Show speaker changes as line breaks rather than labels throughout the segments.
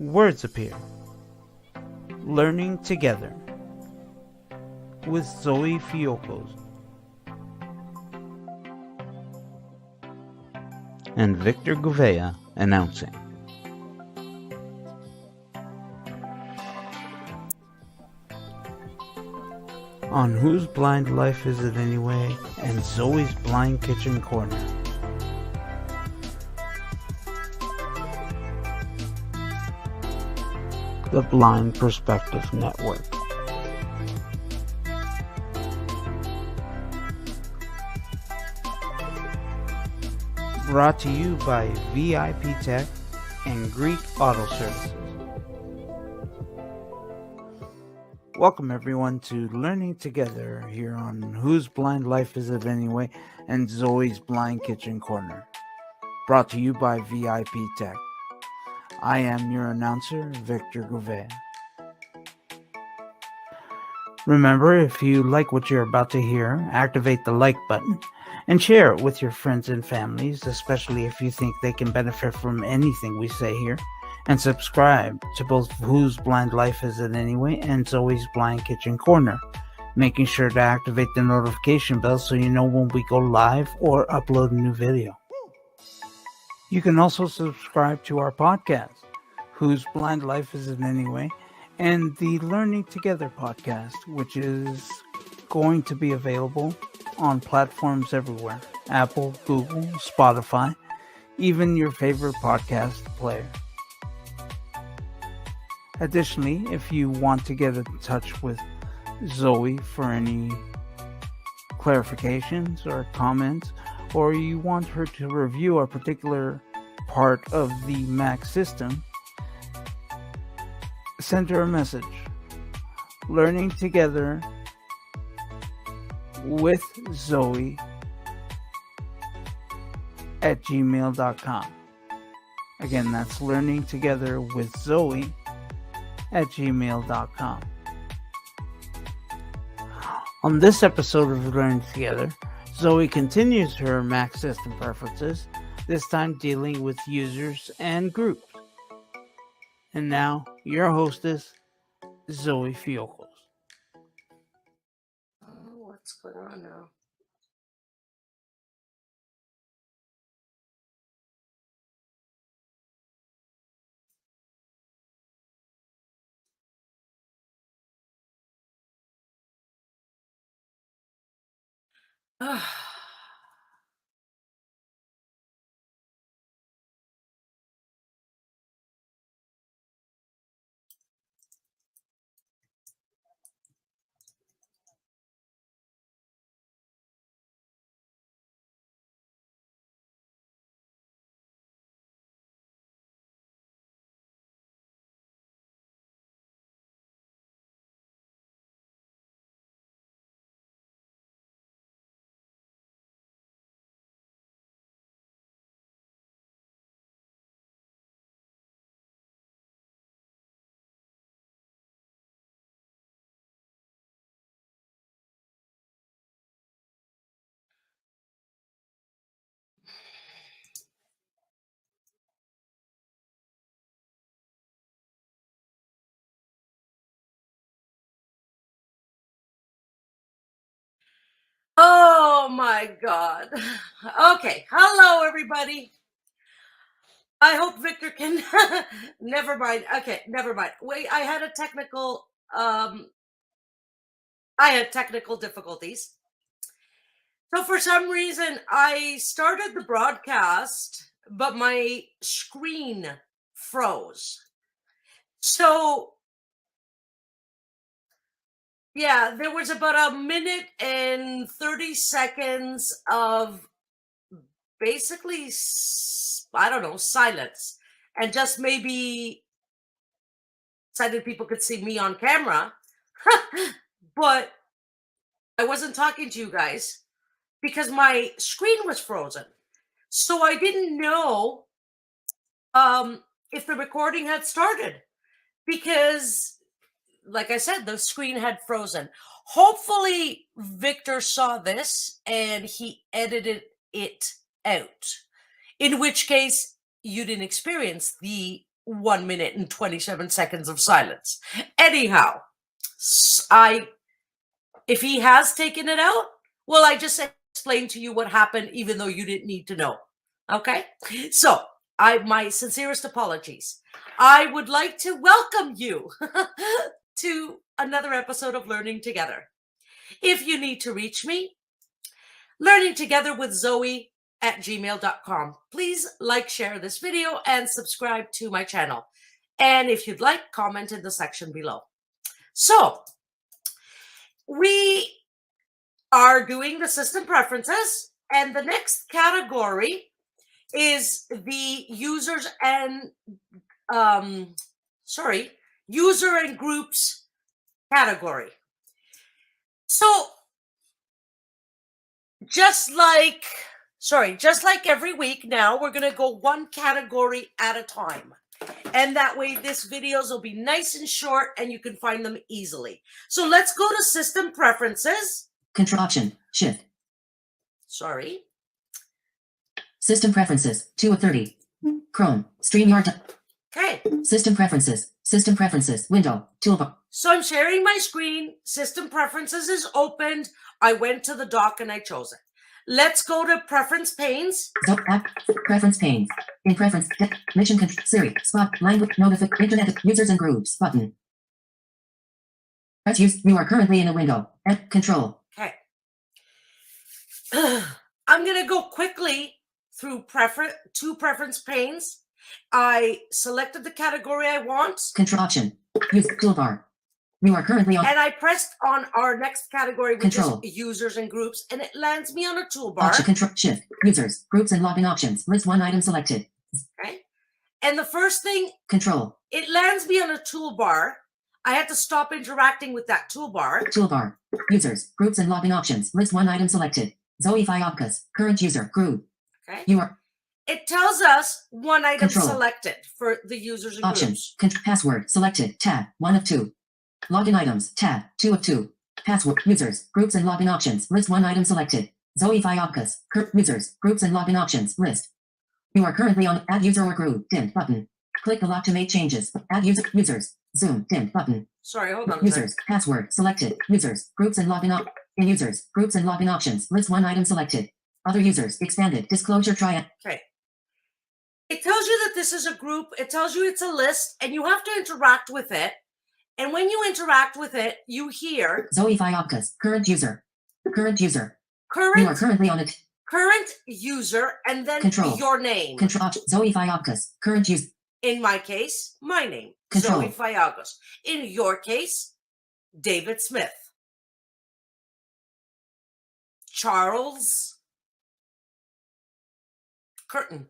Words appear. Learning Together with Zoe Fiogkos and Victor Gouveia announcing. On Whose Blind Life Is It Anyway? And Zoe's Blind Kitchen Corner. The Blind Perspective Network. Brought to you by VIP Tech and Greek Auto Services. Welcome everyone to Learning Together here on Whose Blind Life Is It Anyway? And Zoe's Blind Kitchen Corner. Brought to you by VIP Tech. I am your announcer, Victor Gouveia. Remember, if you like what you're about to hear, activate the like button and share it with your friends and families, especially if you think they can benefit from anything we say here. And subscribe to both Whose Blind Life Is It Anyway? And Zoe's Blind Kitchen Corner, making sure to activate the notification bell so you know when we go live or upload a new video. You can also subscribe to our podcast, Whose Blind Life Is It Anyway? And the Learning Together podcast, which is going to be available on platforms everywhere: Apple, Google, Spotify, even your favorite podcast player. Additionally, if you want to get in touch with Zoe for any clarifications or comments, or you want her to review a particular part of the Mac system, send her a message. Learning Together with Zoe at gmail.com. Again, that's Learning Together with Zoe at gmail.com. On this episode of Learning Together, Zoe continues her Mac system preferences, this time dealing with users and groups. And now, your hostess, Zoe Fiogkos.
What's going on now? Oh my God. Okay. Hello, everybody. I hope Victor can. Never mind. Okay. Never mind. Wait, I had technical difficulties. So for some reason, I started the broadcast, but my screen froze. So yeah, there was about a minute and 30 seconds of basically, I don't know, silence. And just maybe sighted people could see me on camera. But I wasn't talking to you guys because my screen was frozen. So I didn't know if the recording had started because, like I said, the screen had frozen. Hopefully, Victor saw this and he edited it out, in which case you didn't experience the 1 minute and 27 seconds of silence. Anyhow, if he has taken it out, well, I just explained to you what happened, even though you didn't need to know. Okay? So, my sincerest apologies. I would like to welcome you to another episode of Learning Together. If you need to reach me, Learning Together with Zoe at gmail.com. Please like, share this video, and subscribe to my channel. And if you'd like, comment in the section below. So, we are doing the system preferences, and the next category is the users and user and groups category. So just like every week now, we're going to go one category at a time. And that way, this videos will be nice and short and you can find them easily. So let's go to system preferences.
Control Option Shift. System preferences 2 of 30. Chrome StreamYard.
Okay.
System preferences window toolbar.
So I'm sharing my screen. System preferences is opened. I went to the dock and I chose it. Let's go to preference panes.
App preference panes. In preference mission control Siri spot language internet users and groups button. Press use. You are currently in a window. Control.
Okay. I'm gonna go quickly through two preference panes. I selected the category I want.
Control Option. Use toolbar. You are currently on.
And I pressed on our next category, which
Control.
is users and groups, and it lands me on a toolbar.
Option Control Shift. Users, groups, and login options. List one item selected.
Okay. And the first thing,
Control.
it lands me on a toolbar. I had to stop interacting with that toolbar.
Toolbar. Users, groups, and login options. List one item selected. Zoe Fiogkos, current user, group.
Okay.
You are.
It tells us one item
Control.
selected for the users and
Options.
groups.
Password selected. Tab 1 of 2. Login items. Tab 2 of 2. Password. Users, groups, and login options. List one item selected. Zoe Fiogkos. Users, groups, and login options. List. You are currently on Add User or Group. Dimmed button. Click the lock to make changes. Add users. Zoom. Dimmed button.
Sorry, hold on a
Users.
second.
Password selected. Users, groups, and login in users, groups, and login options. List one item selected. Other users. Expanded. Disclosure try.
Okay. It tells you that this is a group. It tells you it's a list, and you have to interact with it. And when you interact with it, you hear
Zoe Fiogkos, current user. Current user. You are
current
currently on it.
user, and then
Control.
your name.
Control. Zoe Fiogkos, current user.
In my case, my name,
Control.
Zoe Fiogkos. In your case, David Smith. Charles Curtin.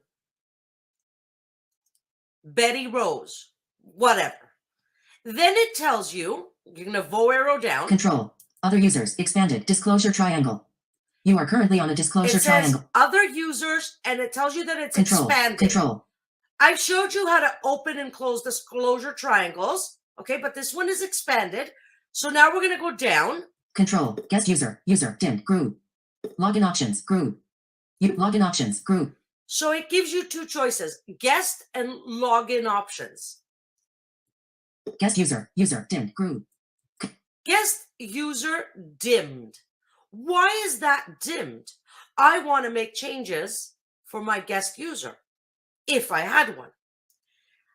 Betty Rose. Whatever. Then it tells you, you're going to bow arrow down.
Control. Other users. Expanded. Disclosure triangle. You are currently on a disclosure
It says
triangle.
other users, and it tells you that it's
Control.
expanded.
Control.
I've showed you how to open and close disclosure triangles. Okay, but this one is expanded. So now we're going to go down.
Control. Guest user. User. Dimmed. Group. Login options. Group. Login options. Group.
So it gives you two choices, guest and login options.
Guest user. User. Dimmed. Group.
Guest user dimmed. Why is that dimmed? I want to make changes for my guest user, if I had one.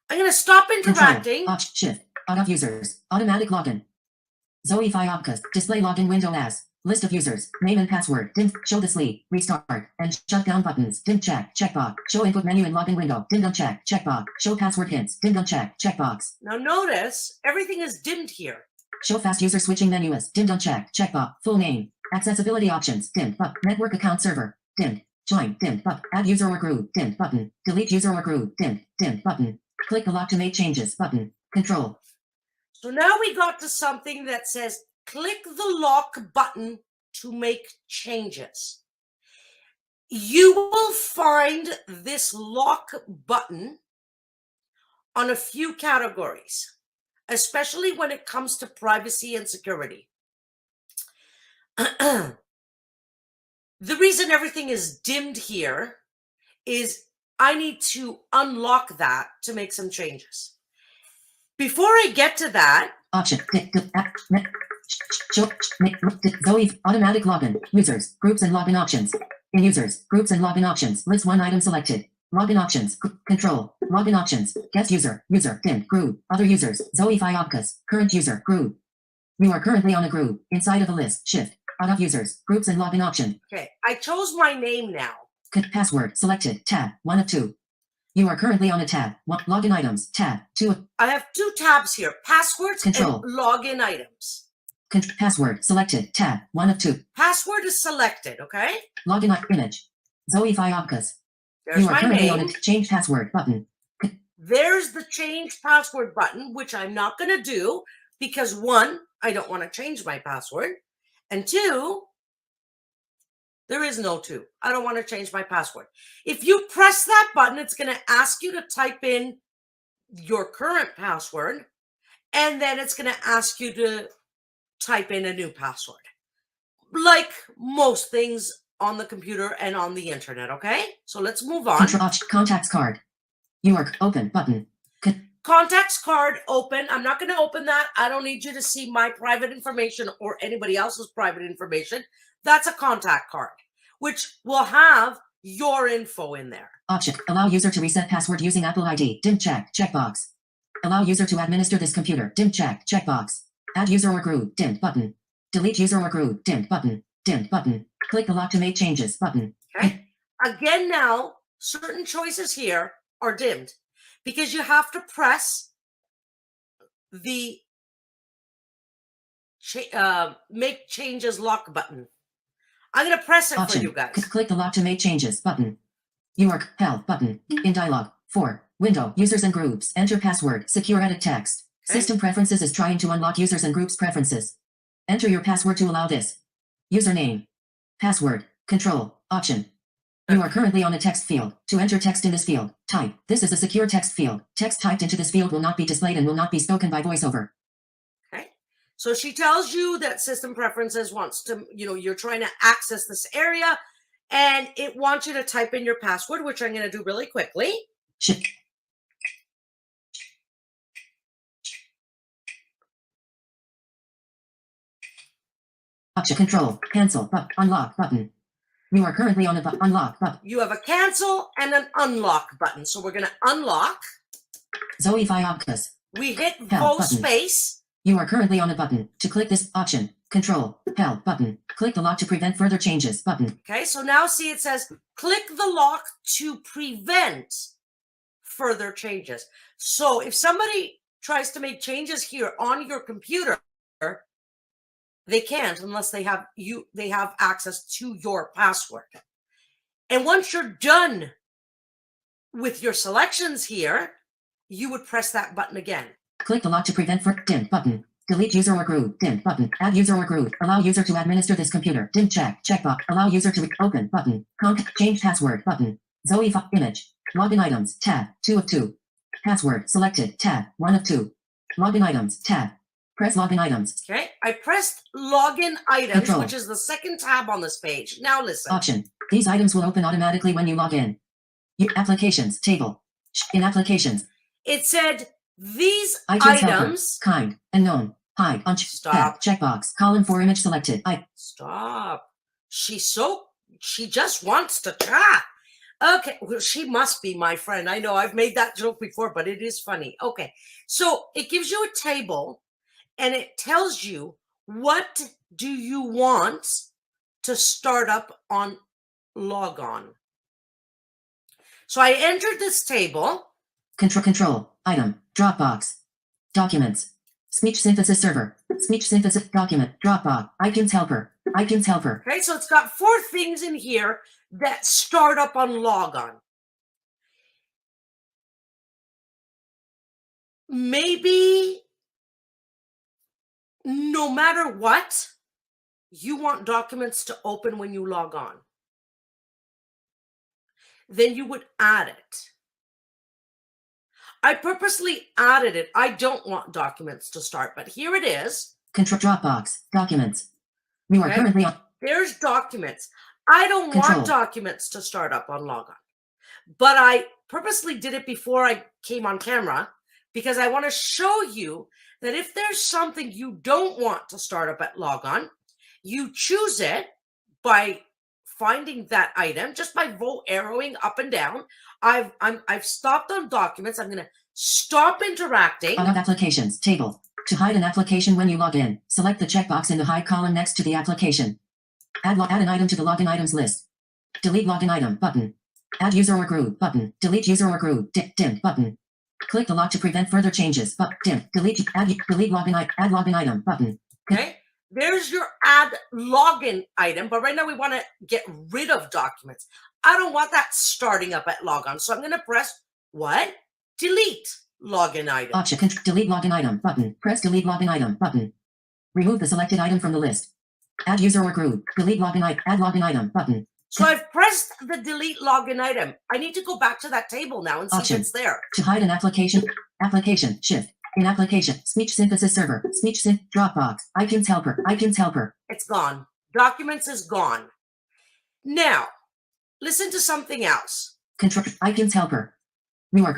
I'm going to stop interacting.
Control. Shift. Out of users. Automatic login. Zoe Fiogkos. Display login window as. List of users. Name and password. Dim. Show the sleep. Restart. And shut down buttons. Dim check. Checkbox. Show input menu and login window. Dim uncheck. Checkbox. Show password hints. Dim uncheck. Checkbox.
Now notice, everything is dimmed here.
Show fast user switching menu as. Dimmed uncheck. Checkbox. Full name. Accessibility options. Dimmed. Network account server. Dimmed. Join. Dimmed. Add user or group. Dimmed button. Delete user or group. Dimmed. Dimmed button. Click the lock to make changes button. Control.
So now we got to something that says click the lock button to make changes. You will find this lock button on a few categories, especially when it comes to privacy and security. The reason everything is dimmed here is I need to unlock that to make some changes. Before I get to that,
Option. Zoe automatic login. Users, groups and login options. In users, groups and login options. List 1 item selected. Login options. Control. Login options. Guest user. User. Dimmed. Group. Other users. Zoe Fiogkos. Current user. Group. You are currently on a group. Inside of a list. Shift. Out of users. Groups and login option.
okay, I chose my name now.
Password. Selected. Tab. 1 of 2. You are currently on a tab. Login items. Tab. 2 of
I have 2 tabs here, passwords
Control.
and login items.
password. Selected. Tab. 1 of 2.
Password is selected, okay?
Login image. Zoe Fiogkos.
There's
You are
my
currently on
name.
a change password button.
There's the change password button, which I'm not going to do because 1, I don't want to change my password. And 2, there is no 2. I don't want to change my password. If you press that button, it's going to ask you to type in your current password, and then it's going to ask you to type in a new password. Like most things on the computer and on the internet, okay? So let's move on.
Contacts card. You are open button.
Contacts card open. I'm not going to open that. I don't need you to see my private information or anybody else's private information. That's a contact card, which will have your info in there.
Option. Allow user to reset password using Apple ID. Dim check. Checkbox. Allow user to administer this computer. Dim check. Checkbox. Add user or group. Dimmed button. Delete user or group. Dimmed button. Dimmed button. Click the lock to make changes button.
Okay. Again, now certain choices here are dimmed because you have to press the make changes lock button. I'm going to press it
Option.
for you guys.
Click the lock to make changes button. You are help button. In dialog. 4. Window. Users and groups. Enter password. Secure edit text.
Okay.
System preferences is trying to unlock users and groups preferences. Enter your password to allow this. Username. Password. Control. Option. You are currently on a text field. To enter text in this field, type. This is a secure text field. Text typed into this field will not be displayed and will not be spoken by voiceover.
Okay. So she tells you that system preferences wants to, you're trying to access this area and it wants you to type in your password, which I'm going to do really quickly.
Shift. Option. Control. Cancel. Unlock button. You are currently on a unlock button.
You have a cancel and an unlock button. So we're going to unlock.
Zoe Fiogkos.
We hit
Help
both
button.
space.
You are currently on a button. To click this option, Control, help button. Click the lock to prevent further changes button.
Okay, so now see it says click the lock to prevent further changes. So if somebody tries to make changes here on your computer, they can't unless they have access to your password. And once you're done with your selections here, you would press that button again.
Click the lock to prevent dim button. Delete user or group. Dim button. Add user or group. Allow user to administer this computer. Dim check. Checkbox. Allow user to open button. Change password button. Zoe image. Login items. Tab. 2 of 2. Password selected. Tab. 1 of 2. Login items. Tab. Press login items.
Okay, I pressed login items,
Control.
which is the second tab on this page. Now listen.
Option. These items will open automatically when you log in. Applications. Table. In applications.
It said these
iTunes helper,
items.
kind, unknown, hide,
Stop.
Checkbox, column for image selected.
Stop. She just wants to chat. Okay, well, she must be my friend. I know I've made that joke before, but it is funny. Okay, so it gives you a table and it tells you what do you want to start up on logon. So I entered this table.
Control, item, Dropbox, documents, speech synthesis server, speech synthesis document, Dropbox, iTunes helper.
Okay, so it's got 4 things in here that start up on logon. Maybe no matter what, you want documents to open when you log on. Then you would add it. I purposely added it. I don't want documents to start, but here it is.
Control Dropbox, documents. You are currently on.
There's documents. I don't want documents to start up on logon. but I purposely did it before I came on camera because I want to show you that if there's something you don't want to start up at logon, you choose it by finding that item just by arrowing up and down. I've stopped on documents. I'm going to stop interacting.
On applications table. To hide an application when you log in, select the checkbox in the hide column next to the application. Add an item to the login items list. Delete login item button. Add user or group button. Delete user or group dim button. Click the lock to prevent further changes. Dim. Delete login item. Add login item button.
Okay. There's your add login item, but right now we want to get rid of documents. I don't want that starting up at logon, so I'm going to press what? Delete login item.
Option delete login item button. Press delete login item button. Remove the selected item from the list. Add user or group. Delete login item. Add login item button.
So I've pressed the delete login item. I need to go back to that table now and see
Option.
if it's there.
To hide an application. Application shift. In application, speech synthesis server, speech synth, Dropbox, iTunes helper.
It's gone. Documents is gone. Now, listen to something else.
Control, iTunes helper. You are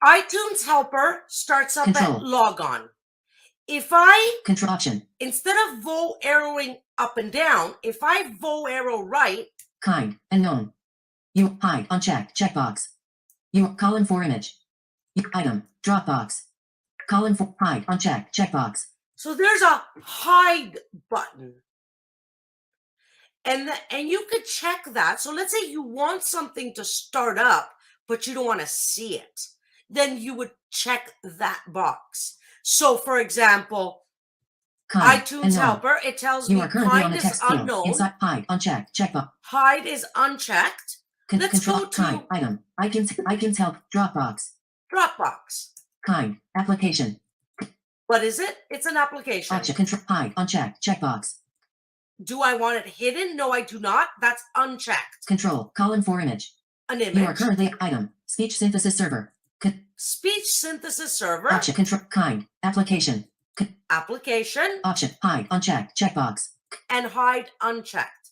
iTunes helper starts up
Control.
at logon. If I,
control option,
instead of arrowing up and down, if I arrow right,
kind, unknown. You hide, unchecked, checkbox. You column for image. You item, Dropbox. Column for hide, unchecked, checkbox.
so there's a hide button. And you could check that. So let's say you want something to start up, but you don't want to see it. Then you would check that box. So for example,
Kind,
iTunes
unknown.
helper, it tells
You
me
are currently on
kind
the
is
text field.
unknown.
Inside hide, unchecked, checkbox.
Hide is unchecked. Let's
Control
go to
kind, item, iTunes help, Dropbox.
Dropbox.
Kind, application.
What is it? It's an application.
Option, control, hide, unchecked, checkbox.
Do I want it hidden? No, I do not. That's unchecked.
Control, column for image.
An
You are
image.
currently item, speech synthesis server.
Speech synthesis server.
Option, control, kind, application.
Application.
Option, hide, unchecked, checkbox.
And hide unchecked.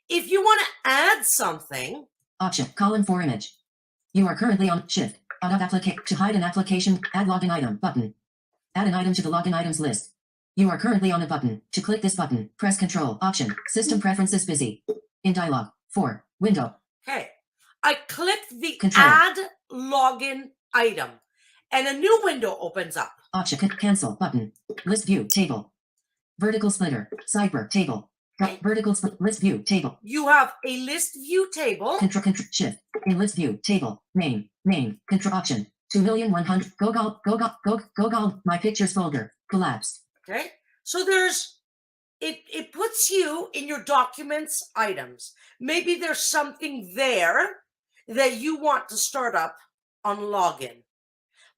If you want to add something,
Option, column for image. You are currently on shift. Out of application. To hide an application, add login item button. Add an item to the login items list. You are currently on a button. To click this button, press Control. Option, system preferences busy. In dialog, 4, window.
okay, I clicked the
Control.
add login item and a new window opens up.
Option, cancel button. List view table. Vertical splitter, sidebar table. Vertical split, list view table.
You have a list view table.
Control shift. In list view table. Name. Control option. 2,100,000. Go. My pictures folder. Collapsed.
Okay, so there's it puts you in your documents items. Maybe there's something there that you want to start up on login.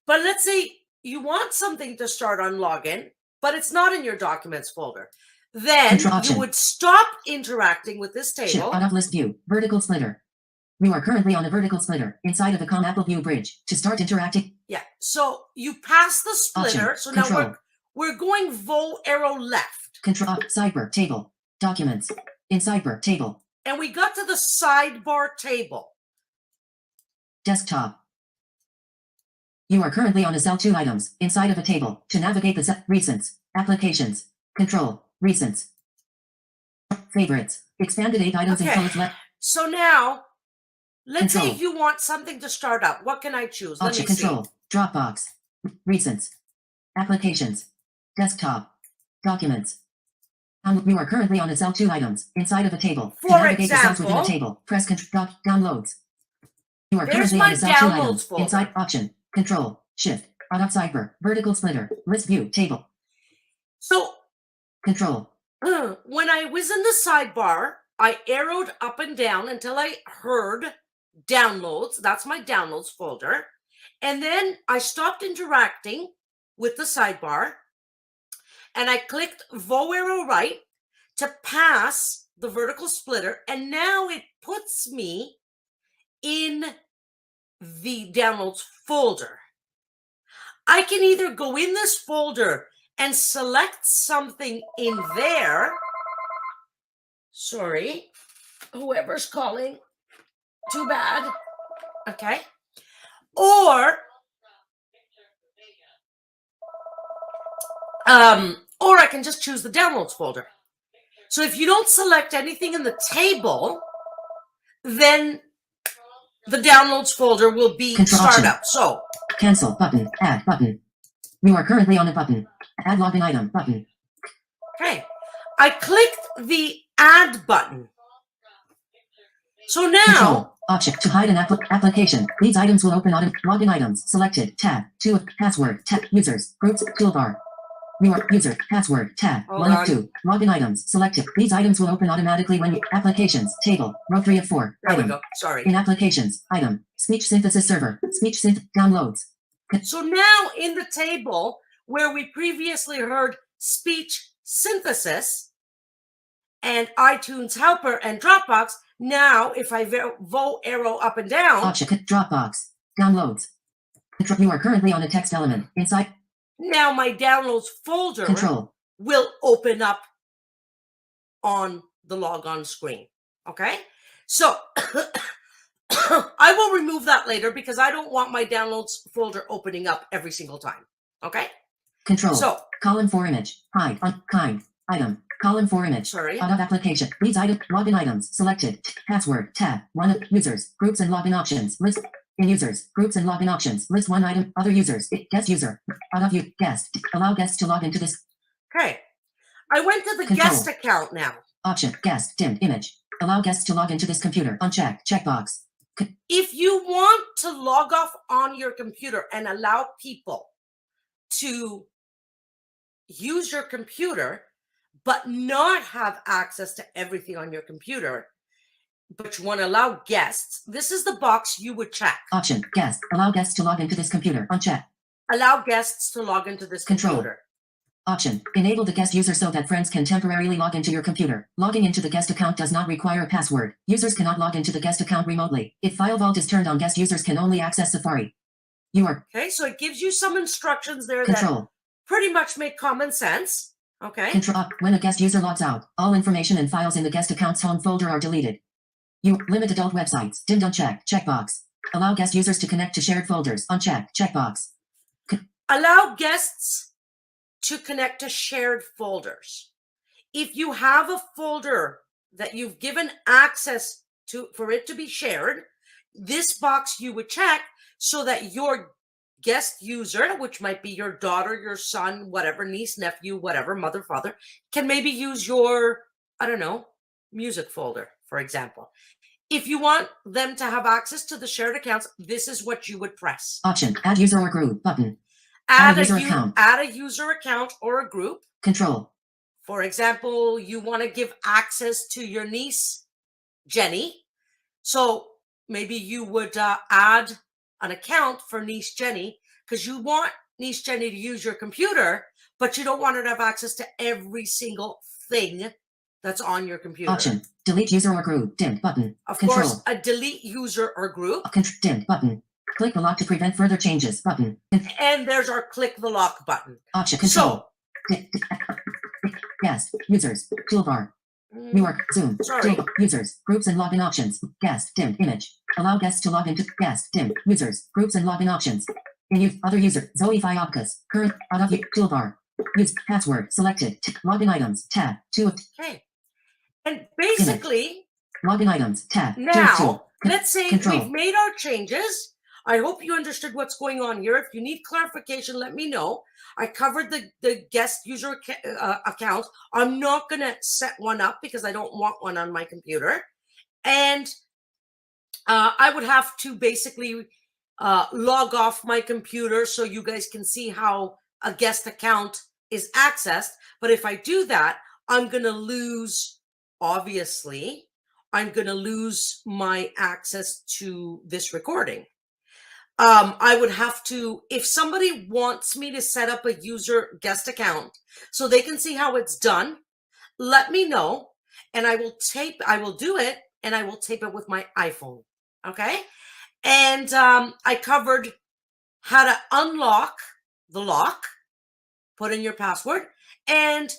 But let's say you want something to start on login, but it's not in your documents folder. Then
Control
you
option.
would stop interacting with this
Shift
table.
out of list view. Vertical splitter. You are currently on a vertical splitter inside of the Com Apple View bridge. To start interacting,
Yeah, so you pass the splitter.
Option.
So
Control.
now we're going arrow left.
control sidebar table. Documents. In sidebar table.
And we got to the sidebar table.
Desktop. You are currently on a cell 2 items inside of a table. To navigate the set recents, applications, control, recents, favorites, expanded 8 items
Okay.
until it's left.
So now, let's say
Control.
you want something to start up. What can I choose? Let
Option
me see.
control, Dropbox, recents, applications, desktop, documents. You are currently on a cell 2 items inside of a table. To
For
navigate the cells within a
example,
table, press control downloads. You are
There's
currently
my
on a cell 2
downloads
items
folder.
inside option, control, shift, out of sidebar, vertical splitter, list view table,
So
control,
when I was in the sidebar, I arrowed up and down until I heard downloads. That's my downloads folder. And then I stopped interacting with the sidebar and I clicked arrow right to pass the vertical splitter. And now it puts me in the downloads folder. I can either go in this folder and select something in there. Sorry, whoever's calling. Too bad. Okay. Or I can just choose the downloads folder. So if you don't select anything in the table, then the downloads folder will be
Control option.
startup. So
Cancel button. Add button. You are currently on a button. Add login item button.
okay, I clicked the add button. So now
Control option to hide an application. These items will open login items. Selected tab 2 of password tab users groups toolbar. You are user password tab
Hold
1
on.
of 2 login items selected. These items will open automatically when you applications table row 3 of 4
there we
item
go. Sorry.
in applications item speech synthesis server speech synth downloads.
So now in the table where we previously heard speech synthesis and iTunes Helper and Dropbox, now if I vote arrow up and down,
Option Dropbox downloads. You are currently on a text element inside.
now my downloads folder
Control
will open up on the logon screen. Okay, so I will remove that later because I don't want my downloads folder opening up every single time. Okay,
control
so
column for image hide kind item column for image
sorry.
out of application. These item login items selected password tab 1 of users groups and login options list in users groups and login options list 1 item other users guest user out of you guest allow guests to log into this.
Okay, I went to the
Control.
guest account now.
Option guest dimmed image allow guests to log into this computer unchecked checkbox.
If you want to log off on your computer and allow people to use your computer, but not have access to everything on your computer, but you want to allow guests, this is the box you would check.
Option guest allow guests to log into this computer unchecked.
Allow guests to log into this
Control.
computer.
Option enable the guest user so that friends can temporarily log into your computer. Logging into the guest account does not require a password. Users cannot log into the guest account remotely. If File Vault is turned on, guest users can only access Safari. You are
Okay, so it gives you some instructions there
control.
that pretty much make common sense. Okay.
Control when a guest user logs out, all information and files in the guest account's home folder are deleted. You limit adult websites. Dimmed unchecked checkbox. Allow guest users to connect to shared folders. Unchecked checkbox.
Allow guests to connect to shared folders. If you have a folder that you've given access to for it to be shared, this box you would check so that your guest user, which might be your daughter, your son, whatever, niece, nephew, whatever, mother, father, can maybe use your, I don't know, music folder, for example. If you want them to have access to the shared accounts, this is what you would press.
Option add user or group button.
Add
user account.
Add a user account or a group.
Control.
For example, you want to give access to your niece, Jenny. So maybe you would add an account for niece Jenny because you want niece Jenny to use your computer, but you don't want her to have access to every single thing that's on your computer.
Option delete user or group dimmed button.
Of
Control.
course, a delete user or group.
Dimmed button. Click the lock to prevent further changes button.
And there's our click the lock button.
Option control. Guest users toolbar. New York Zoom.
Sorry.
Toolbar, users groups and login options. Guest dimmed image. Allow guests to log into guest dimmed users groups and login options. In use other user Zoe Fiogkos. Current out of toolbar. Use password selected. Login items tab 2 of
Okay. And basically,
login items tab 2 of 2.
now, let's say
Control.
we've made our changes. I hope you understood what's going on here. If you need clarification, let me know. I covered the guest user account. I'm not going to set one up because I don't want one on my computer. And I would have to basically log off my computer so you guys can see how a guest account is accessed. But if I do that, I'm going to lose, obviously, I'm going to lose my access to this recording. I would have to, if somebody wants me to set up a user guest account so they can see how it's done, let me know and I will do it and I will tape it with my iPhone. Okay. And I covered how to unlock the lock, put in your password, and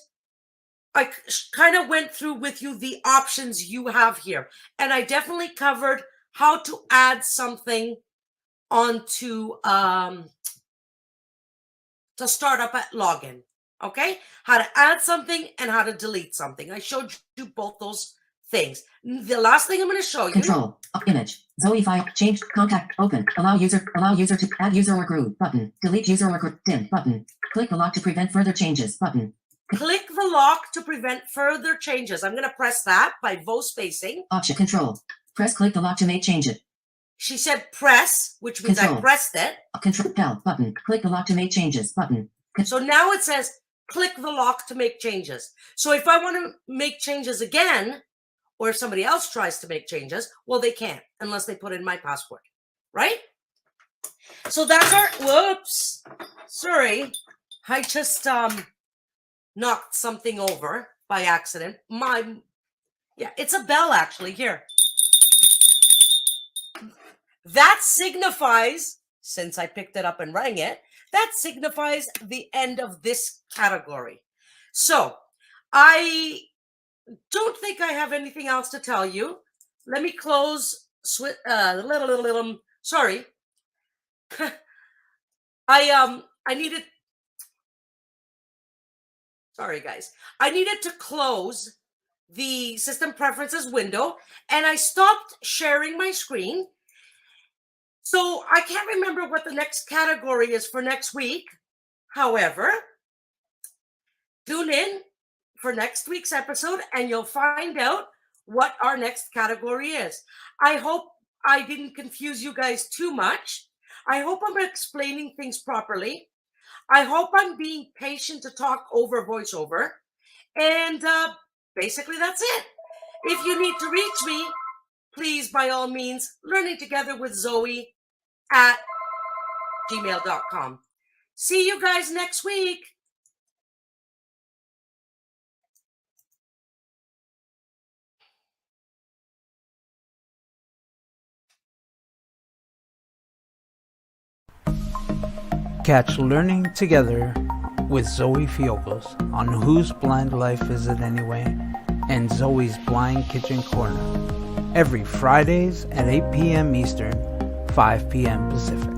I kind of went through with you the options you have here. And I definitely covered how to add something onto to start up at login. Okay, how to add something and how to delete something. I showed you both those things. The last thing I'm going to show you.
Control. Image. Zoe file. Change. Contact. Open. Allow user to add user or group button. Delete user or group. Dim button. Click the lock to prevent further changes button.
Click the lock to prevent further changes. I'm going to press that by voice spacing.
Option. Control. Press click the lock to make change it.
She said press, which means
Control.
I pressed it.
Control. L button. Click the lock to make changes button.
So now it says click the lock to make changes. So if I want to make changes again, or if somebody else tries to make changes, well, they can't unless they put in my password, right? So that's our, whoops, sorry. I just knocked something over by accident. Yeah, it's a bell actually, here. That signifies, since I picked it up and rang it, that signifies the end of this category. So I don't think I have anything else to tell you. Let me close. Sorry. I needed. Sorry, guys. I needed to close the system preferences window, and I stopped sharing my screen. So I can't remember what the next category is for next week. However, tune in for next week's episode and you'll find out what our next category is. I hope I didn't confuse you guys too much. I hope I'm explaining things properly. I hope I'm being patient to talk over voiceover. And basically that's it. If you need to reach me, please, by all means, Learning Together with Zoe at gmail.com. See you guys next week.
Catch Learning Together with Zoe Fiogkos on Whose Blind Life Is It Anyway? And Zoe's Blind Kitchen Corner every Fridays at 8 p.m. Eastern, 5 p.m. Pacific.